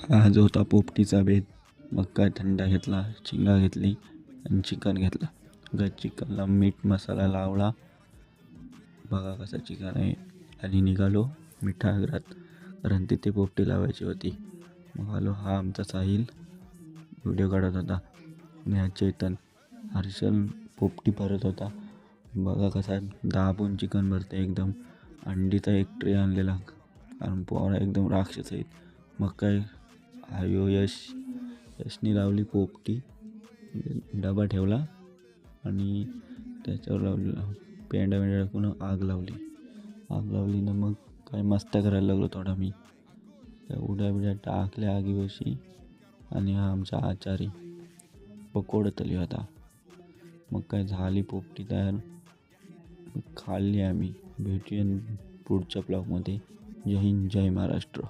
आज होता पोपटीचा बेत. मग काय थंडा घेतला, चिंगा घेतली आणि चिकन घेतला. चिकनला मीठ मसाला लावला. बघा कसा चिकन आहे. आणि निघालो मिठागरात, कारण तिथे पोपटी लावायची होती. मग आलो. हा आमचा साहिल व्हिडिओ काढत होता आणि हा चेतन. हर्षल पोपटी भरत होता. बघा कसा दाबून चिकन भरते एकदम. अंडीचा एक ट्रे आणलेला, कारण पोरा एकदम राक्षस आहेत. मग काय आयो यशनी लावली पोपटी. डबा ठेवला आणि त्याच्यावर लावलेला पेंडा टाकून आग लावली ना. मग काय मस्त करायला लागलो थोडा मी. त्या उड्या बिड्या टाकल्या आगीवशी. आणि हा आमचा आचारी पकोड तली होता. मग काय झाली पोपटी तयार. खाल्ली आम्ही. भेटूया पुढच्या ब्लॉगमध्ये. जय हिंद, जय महाराष्ट्र.